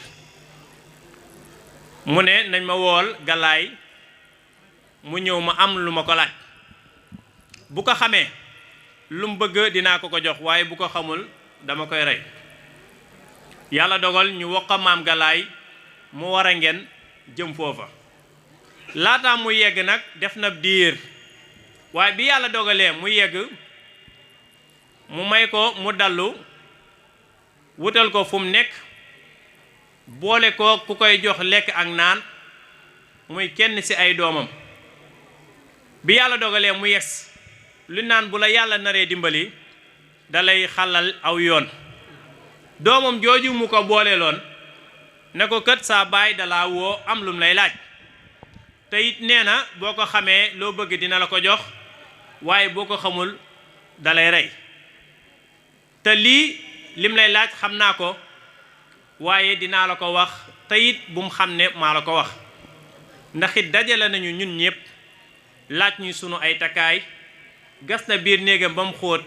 mu ne nañ ma wool Galaay mu ñëw ma am lu ma ko laaj bu ko xamee lu mu bëgg dinaa ko ko jox waaye bu ko xamul dama koy rey yàlla dogal ñu wokk maam Galaay mu war a ngeen jëm foofa laata mu yegg nag def na diir waaye bi yàlla dogalee mu yegg mu may ko mu dallu wutal ko fu mu nekk boole ko ku koy jox lekk ak naan muy kenn ci ay doomam bi yàlla dogalee mu yes lu naan bu la yàlla naree dimbali dalay xalal aw yoon doomam jooju mu ko booleeloon ne ko kët saa baay dalaa woo am lum lay laaj te it nee na boo ko xamee loo bëgg dina la ko jox waaye boo ko xamul dalay rey te lii lim lay laaj xam naa ko waaye dinaa la ko wax te it bu mu xam ne maa la ko wax ndax it dajale nañu ñun ñëpp laaj ñu sunu ay takkaay gas na biir néegam ba mu xóot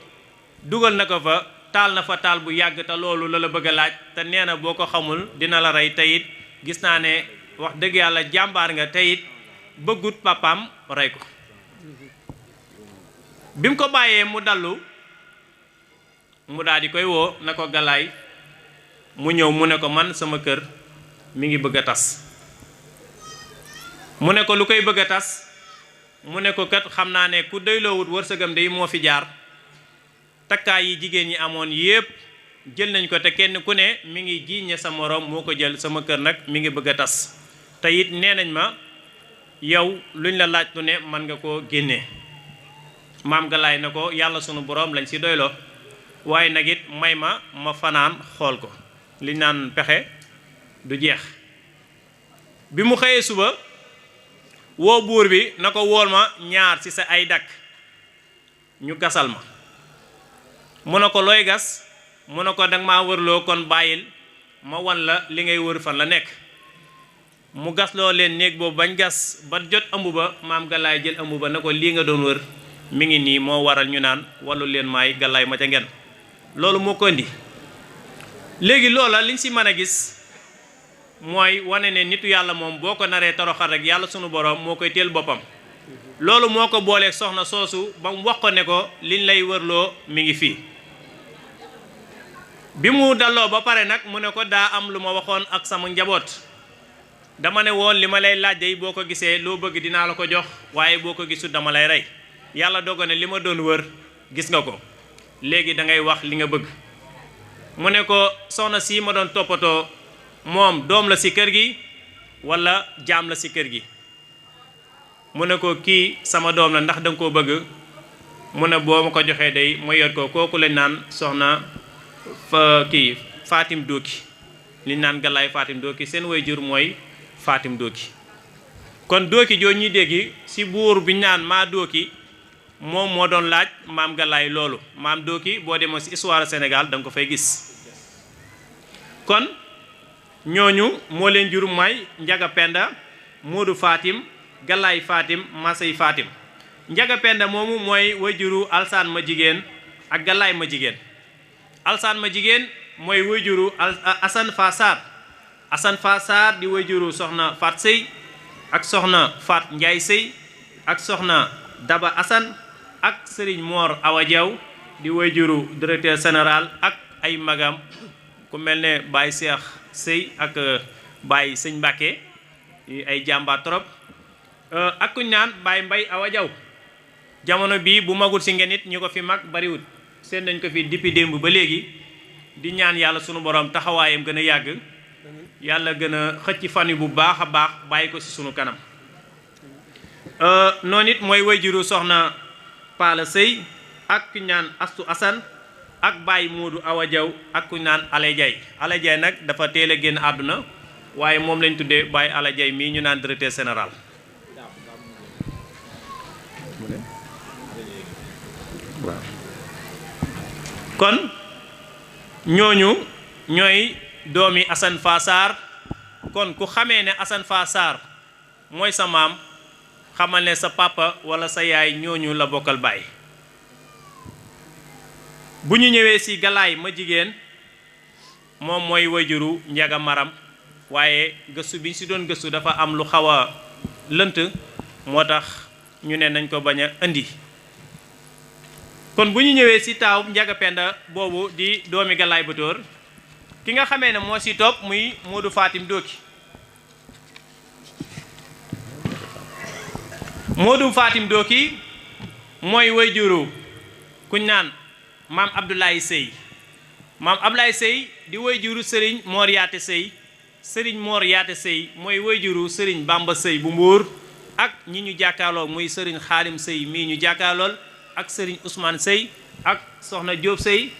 dugal na ko fa taal na fa taal bu yàgg te loolu la bëgg a laaj te nee na boo ko xamul dina la rey teyit gis naa ne wax dëgg yàlla jàmbaar nga teyit bëggut papaam rey ko bi mu ko bàyyee mu dallu mu daal di koy woo na ko Galaay mu ñëw mu ne ko man sama kër mi ngi bëgg a tas mu ne ko lu koy bëgg a tas mu ne ko kat xam naa ne ku doyloowut wërsëgam de moo fi jaar takkaay yi jigéen ñi amoon yépp jël nañ ko te kenn ku ne mi ngi jiiñe sa moroom moo ko jël sama kër nag mi ngi bëgg a tas te it nee nañ ma yow luñ la laaj lu ne mën nga koo génnee maam Galaay na ko yàlla sunu boroom lañ ci doyloo waaye nag it may ma fanaan xool ko li naan pexe du jeex bi mu xëyee suba woo buur bi na ko wool ma ñaar ci sa ay dakk ñu gasal ma mu ne ko looy gas mu ne ko danga maa wërloo kon bàyyil ma wan la li ngay wër fan la nekk mu gasloo leen néeg boobu bañ gas ba jot ëmb ba maam Galaay jël ëmb ba na ko lii nga doon wër mi ngi nii moo waral ñu naan wallu leen maay Galaay ma ca ngeen loolu moo ko indi léegi loola liñ ci mën a gis mooy wane ne nitu yàlla moom boo ko naree toroxal rek yàlla sunu borom moo koy teel boppam loolu moo ko booleeg soxna soosu ba mu wax ko ne ko liñ lay wërloo mi ngi fii bi mu dalloo ba pare nag mu ne ko daa am lu ma waxoon ak sama njaboot dama ne woon li ma lay laaj day boo ko gisee loo bëgg dinaa la ko jox waaye boo ko gisul dama lay rey yàlla dogal ne li ma doon wër gis nga ko léegi da ngay wax li nga bëgg mu ne ko soxna si ma doon toppatoo moom doom la ci kër gi walla jaam la ci kër gi mu ne ko kii sama doom la ndax danga koo bëgg mu ne boo ma ko joxee day ma yor ko kooku lañ naan soxna kii Fatim Dooki liñ naan Galaay Fatim Dooki seen waajur mooy Fatim Dooki kon Dooki joo ñuy dégg ci buur bi naan maa Dooki moom moo doon laaj maam Galaay loolu maam Dooki boo demoo ci histoire Sénégal da nga ko fay gis kon ñooñu moo leen jur may Njaga Penda Moodu Fatim Galaay Fatim Masay Fatim Njaga Penda moomu mooy wayjuru Alsaan ma jigéen ak Galaay ma jigéen Alsaan ma jigéen mooy wayjuru Asan Fa Saar Asan Fa Saar di wayjuru soxna Faat Sëy ak soxna Faat Njaay Sëy ak soxna Daba Asan ak Sëriñ Moor Awa Jaw di wayjuru directeur général ak ay magam ku mel ne Baye Cheikh Sëy ak Baye Sëñ Mbàkke ay jàmbaar trop ak kuñ naan Baye Mbay Awa Jaw jamono bii bu magul ci ngeen nit ñu ko fi mag bariwul seen nañ ko fi depuis démb ba léegi di ñaan yàlla sunu borom taxawaayam gën a yàgg yàlla gën a xëcc fan yi bu baax a baax bàyyi ko ci sunu kanam noonu it mooy wayjuru soxna Paala Sëy ak kuñ naan Astu Asan ak Baye Moodu Awa Jaw ak kuñ naan Ale Jay Ale Jay nag dafa teel a génn àdduna waaye moom lañ tuddee Baye Ale Jay mii ñu naan directeur général kon ñooñu ñooy doomi Asan Fa Saar kon ku xamee ne Asan Fa Saar mooy sa maam xamal ne sa papa walla sa yaay ñooñu la bokkal baay bu ñu ñëwee ci Galaay ma jigéen moom mooy wayjuru Njaga Maram waaye gëstu bi ñu ci doon gëstu dafa am lu xaw a lënt moo tax ñu ne nañ ko bañ a indi kon bu ñu ñëwee ci taaw Njaga Penda boobu di doomi Galaay Batoor ki nga xamee ne moo ci topp muy Moodu Fatim Dooki Moodu Fatim Dooki mooy wayjuru kuñ naan maam Abdoulaye Sëy maam Abdoulaye Sëy di wayjuru Sëriñ Moor Yaate Sëy Sëriñ Moor Yaate Sëy mooy wayjuru Sëriñ Bamba Sëy bu Mbuur ak ñi ñu jàkkaarloo muy Sëriñ Xaalim Sëy mii ñu jàkkaarlool ak Sëriñ Ousmane Sëy ak soxna Jóob Sëy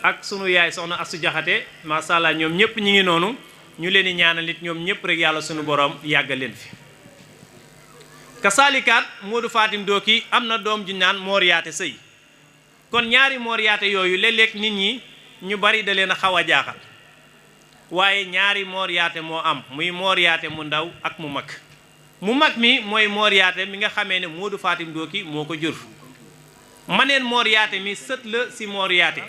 ak sunu yaay soxna Astu Jaxate masha Allah ñoom ñëpp ñi ngi noonu ñu leen di ñaanal nit ñoom ñëpp rek yàlla sunu borom yàggal leen fi kasaalikaat Moodu Fatim Dooki am na doom ju naan Moor Yaate Sëy kon ñaari Moor Yaate yooyu léeg-léeg nit ñi ñu bari da leen a xaw a jaaxal waaye ñaari Moor Yaate moo am muy Moor Yaate mu ndaw ak mu mag mu mag mi mooy Mor Yaate mi nga xamee ne Modou Fatim Ndoki moo ko jur maneen Mor Yaate mi sët la si Mor Yaate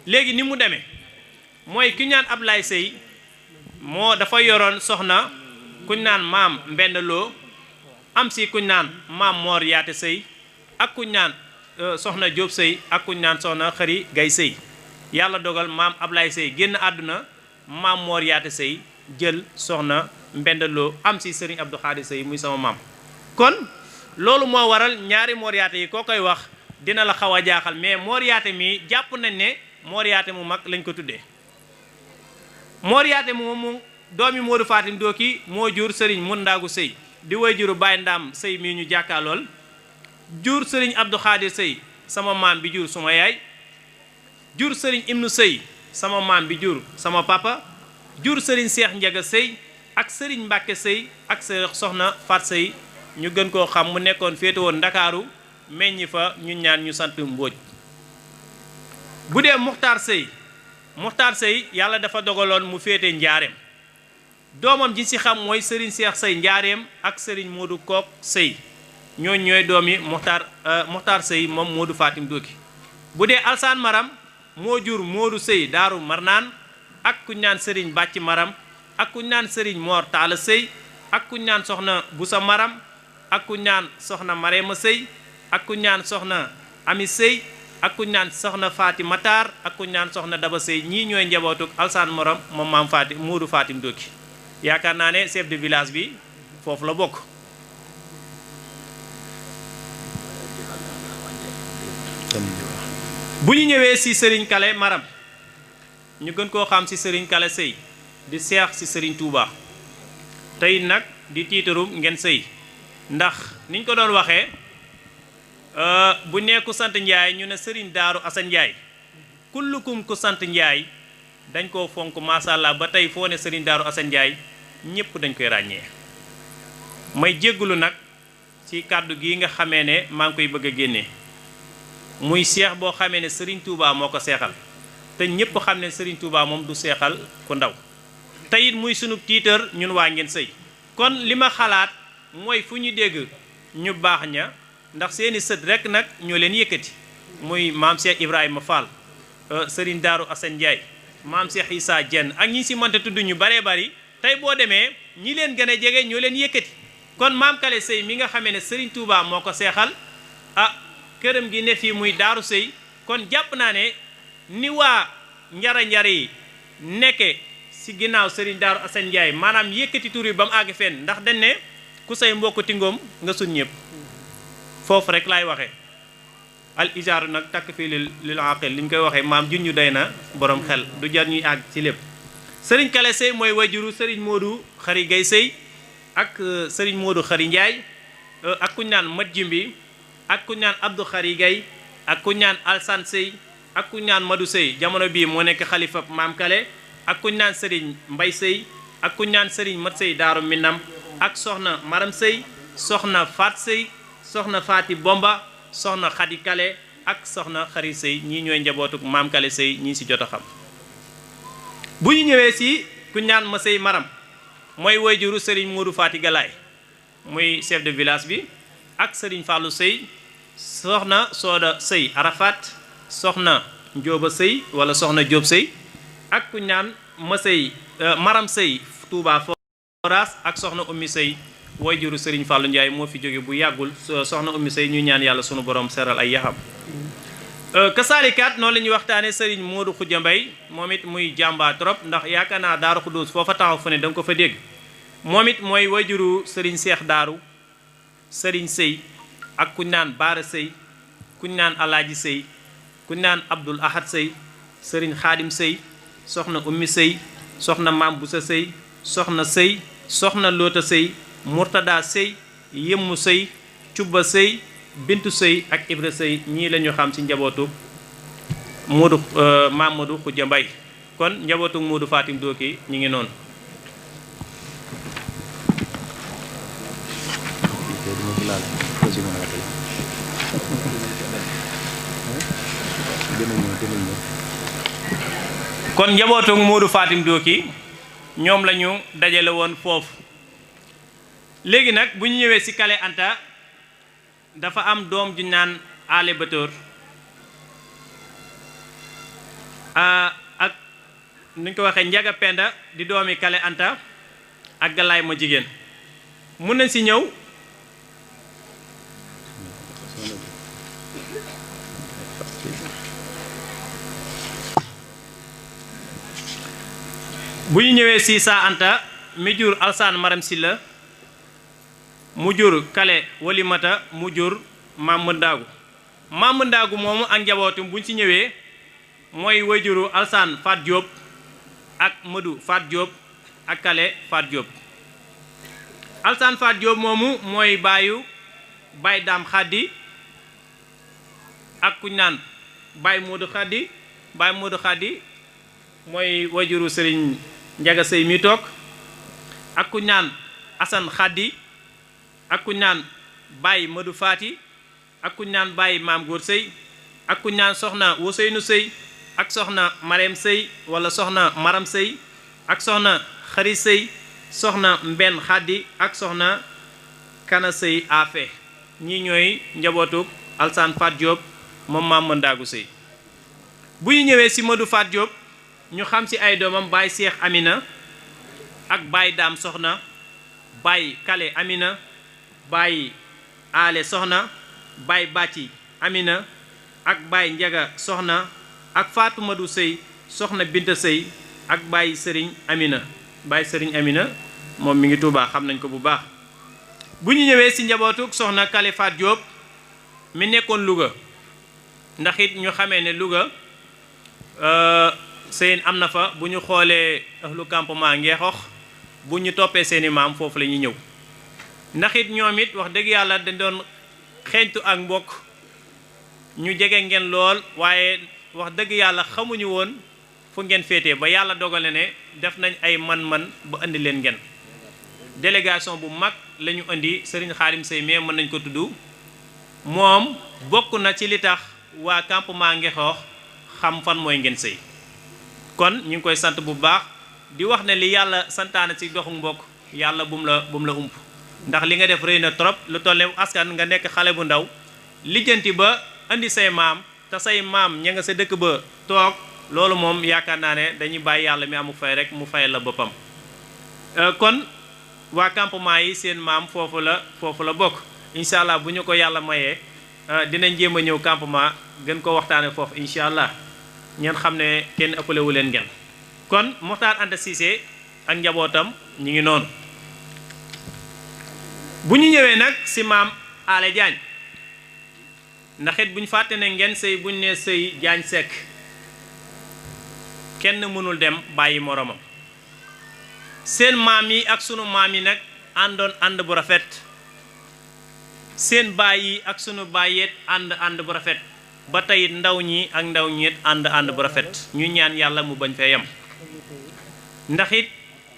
léegi ni mu demee mooy ki ñaan Ablaye Sey moo dafa yoroon soxna kuñ naan maam Mbend Lo am si kuñ naan maam Mor Yaate Sey ak kuñ naan soxna Diop Sey ak kuñ naan soxna Xëri Gay Sey yàlla dogal maam Ablaye Sey génn àdduna maam Mor Yaate Sey jël soxna Mbend Lo am si Serigne Abdou Khadir Sey muy sama maam kon loolu moo waral ñaari Mor Yaate yi koo koy wax dina la xaw a jaaxal mais Mor Yaate mi jàpp nañ ne Mor Yaate mu mag lañ ko tuddee Mor Yaate moomu doomi Modou Fatim Ndoki moo jur Serigne Mun Ndaagu Sey di way juru Baye Ndam Sey mii ñu jàkkaarlool jur Serigne Abdou Khadir Sey sama maam bi jur suma yaay jur Serigne Ibnu Sey sama maam bi jur sama papa jur Serigne Cheikh Ndiaga Sey ak Serigne Mbacke Sey ak soxna Fat Sey ñu gën koo xam mu nekkoon féete woon Ndakaaru meññi fa ñu ñaan ñu sant Mbóoj bu dee Muxtaar Sey yàlla dafa dogaloon mu féete Njaareem doomam ji ci xam mooy Serigne Cheikh Sey Njaareem ak Serigne Modou Kook Sey ñooñ ñooy doomi Muxtaar Sey moom Modou Fatim Ndoki bu dee Alsaan Maram moo jur Modou Sey Daaru Marnaan ak kuñ naan Serigne Bàcc Maram ak kuñ naan Serigne Mor Taala Sey ak kuñ naan soxna Busa Maram ak kuñ naan soxna Marema Sey ak kuñ naan soxna Ami Sey ak kuñ naan soxna Faati Matar ak kuñ naan soxna Daba Sey ñii ñooy njabootuk Alsaan Maram moom maam Faati Modou Fatim Ndoki yaakaar naa ne chef de village bi foofu la bokk bu ñu ñëwee si Serigne Kale Maram ñu gën koo xam si Serigne Kale Sey di seex si Serigne Touba tey nag di tiitarum ngeen sëy ndax niñ ko doon waxee bu nekku sant Njaay ñu ne Serigne Daaru Asan Njaay kullukum ku sant Njaay dañ koo fonk masàllaa ba tey foo ne Serigne Daaru Asan Njaay ñëpp dañ koy ràññee may jéggulu nag ci kàddu gi nga xamee ne maa ngi koy bëgg a génnee muy seex boo xamee ne Serigne Touba moo ko seexal te ñëpp xam ne Serigne Touba moom du seexal ku ndaw te it muy sunu tiitar ñun waa ngeen sëy kon li ma xalaat mooy fu ñu dégg ñu baax ña ndax seeni sët rek nag ñoo leen yëkkati muy maam Cheikh Ibrahima Fall Serigne Darou Assane Ndiaye maam Cheikh Issa Dieng ak ñi si mënta tudd ñu baree bari tey boo demee ñi leen gën a jege ñoo leen yëkkati kon maam Kale Sey mi nga xamee ne Serigne Touba moo ko seexal këram gi ne fii muy Daaru Sey kon jàpp naa ne ni waa njara yi nekke si ginnaaw Serigne Darou Assane Ndiaye maanaam yëkkati tur yi ba mu àgg fenn ndax dañ ne ku say mbokk tingoom nga sun ñëpp foofu rek laay waxee al ijaaru nag takk fii lil aqil li ñu koy waxee maam junñu day na borom xel du jar ñuy àgg ci lépp Serigne Kale Sey mooy wajuru Serigne Modou Xari Gay Sey ak Serigne Modou Xari Ndiaye ak kuñ naan Mat Jimbi ak kuñ naan Abdou Xari Gay ak kuñ naan Alsan Sey ak kuñ naan Madou Sey jamono bii moo nekk xalifa maam Kale ak kuñ naan Serigne Mbay Sey ak kuñ naan Serigne Mat Sey Daaru Minam ak soxna Maram Sey soxna Faat Sey soxna Faati Bomba soxna Xadi Kale ak soxna Xari Sey ñii ñooy njabootuk maam Kale Sey ñii si jot a xam bu ñu ñëwee si kuñ naan ma Sey Maram mooy wayjuru Serigne Modou Faati Galaay muy chef de village bi ak Serigne Fallou Sey soxna Sooda Sey Arafat soxna Njóoba Sey wala soxna Jóob Sey ak kuñ naan ma Sey Maram Sey Touba Foras ak soxna Ummi Sey wayjuru Serigne Fallou Ndiaye moo fi jóge bu yàggul soxna Ummi Sey ñu ñaan yàlla sunu borom seral ay yaxam kasaalikaat noonu la ñuy waxtaane Serigne Modou Khoudia Mbaye moom it muy jàmbaar trop ndax yaakaar naa Daaru Xudoos foofa taxaw fu ne da nga ko fa dégg moom it mooy wayjuru Serigne Cheikh Daaru Serigne Sey ak kuñ naan Baara Sey kuñ naan Alaaji Sey kuñ naan Abdoul Ahad Sey Serigne Khadim Sey soxna Ummi Sey soxna Maam Busa Sey soxna Sey soxna Loota Sey Murtada Sey Yemmu Sey Cubba Sey Bintu Sey ak Ibra Sey ñii la ñu xam ci njabootu Modou Mamadou Khoudia Mbaye kon njabootu Modou Fatim Ndoki ñu ngi noonu kon njabootu Modou Fatim Ndoki ñoom la ñu dajale woon foofu léegi nag bu ñu ñëwee ci Kale Anta dafa am doom ju naan Ale Batoor ak nuñ ko waxee Njaga Penda di doomi Kale Anta ak Galaay ma jigéen mun nañ ci ñëw bu ñu ñëwee ci Saa Anta mi jur Alsaan Maram Silla mu jur Kale Walimata mu jur Maam Ndaagu Maam Ndaagu moomu ak njabootum bu ñu ci ñëwee mooy wajuru Alsaan Faat Jóob ak Madu Faat Jóob ak Kale Faat Jóob Alsaan Faat Jóob moomu mooy baayu Baay Daam Xaddi ak kuñ naan Baay Moodu Xaddi Baay Moodu Xaddi mooy wajuru Sëriñ Njaga Sëy mi toog ak kuñ naan Asan Xaddi ak kuñ naan Baay Madu Faati ak kuñ naan Baay Maam Góor Sëy ak kuñ naan soxna Woseynu Sëy ak soxna Mareem Sëy wala soxna Maram Sëy ak soxna Xari Sëy soxna Mbenn Xaddi ak soxna Kana Sëy Afe ñii ñooy njabootu Alsaan Faat Jóob moom Maam Ndaagu Sëy bu ñu ñëwee ci Madu Faat Jóob ñu xam ci ay doomam Baay Seex Amina ak Baay Daam Soxna Baay Kale Amina Baay Ale Soxna Baay Bàcci Amina ak Baay Njaga Soxna ak Faatu Madu Sëy soxna Binta Sëy ak Baay Sëriñ Amina Baay Sëriñ Amina moom mi ngi Tuubaa xam nañ ko bu baax bu ñu ñëwee ci njabootu soxna Kale Faat Jóob mi nekkoon Louga ndax it ñu xamee ne Louga sëyin am na fa bu ñu xoolee ahlu campement Ngeexox bu ñu toppee seeni maam foofu la ñuy ñëw ndax it ñoom it wax dëgg yàlla dañ doon xeeñtu ak mbokk ñu jege ngeen lool waaye wax dëgg yàlla xamuñu woon fu ngeen féetee ba yàlla dogale ne def nañ ay man-man ba indi leen ngeen délégation bu mag la ñu indi Sëriñ Xaadim Sëy mais mën nañ ko tudd moom bokk na ci li tax waa campement Ngexoox xam fan mooy Ngeen Sëy kon ñu ngi koy sant bu baax di wax ne li yàlla santaane ci doxu mbokk yàlla bu mu la ump ndax li nga def rëy na trop lu toll ne askan nga nekk xale bu ndaw lijjanti ba indi say maam te say maam ña nga sa dëkk ba toog loolu moom yaakaar naa ne dañuy bàyyi yàlla mi amu fay rek mu fayal la boppam kon waa campement yi seen maam foofu la bokk incha allah bu ñu ko yàlla mayee dinañ jéem a ñëw campement gën ko waxtaane foofu incha allah ngeen xam ne kenn ëppale wu leen ngeen kon Moxtaar Anta Cissé ak njabootam ñu ngi noonu bu ñu ñëwee nag si maam Ale Diagne ndax it bu ñu fàtte ne Ngeen Sëy bu ñu nee Sëy Diagne Seck kenn mënul dem bàyyi moromam seen maam yi ak sunu maam yi nag àndoon ànd bu rafet seen baay yi ak sunu baay yeet ànd bu rafet ba tey ndaw ñi ak ndaw ñeet ànd bu rafet ñu ñaan yàlla mu bañ fee yem ndax it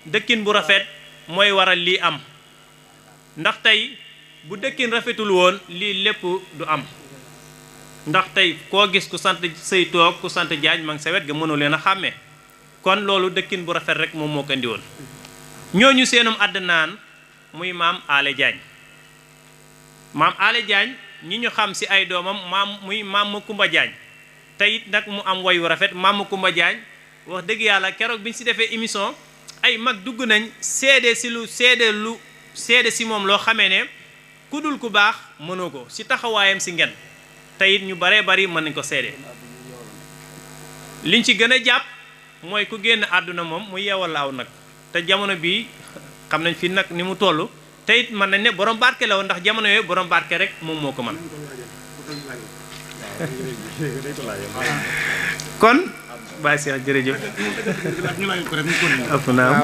dëkkin bu rafet mooy waral lii am ndax tey bu dëkkin rafetul woon lii lépp du am ndax tey koo gis ku sant Sëy toog ku sant Jaañ ma ngi sa wet ga mënu leen a xàmmee kon loolu dëkkin bu rafet rek moom moo ko indi woon ñooñu seenum àddinaan muy maam Ale Diagne maam Ale Diagne ñi ñu xam ci ay doomam maam Makumba Diagne te it nag mu am woy wu rafet maam Makumba Diagne wax dëgg yàlla keroog bi ñu ci defee émission ay mag dugg nañ seede ci moom loo xamee ne ku dul ku baax mënoo ko ci taxawaayam ci Ngeen te it ñu baree bari mën nañ ko seede liñ ci gën a jàpp mooy ku génn àdduna moom mu yeewal laaw nag te jamono bii xam nañ fi nag ni mu toll te it mën nañ ne borom barke la woon ndax jamono yooyu borom barke rek moom moo ko mën kon bàyyi si jërëjëf ëpp naa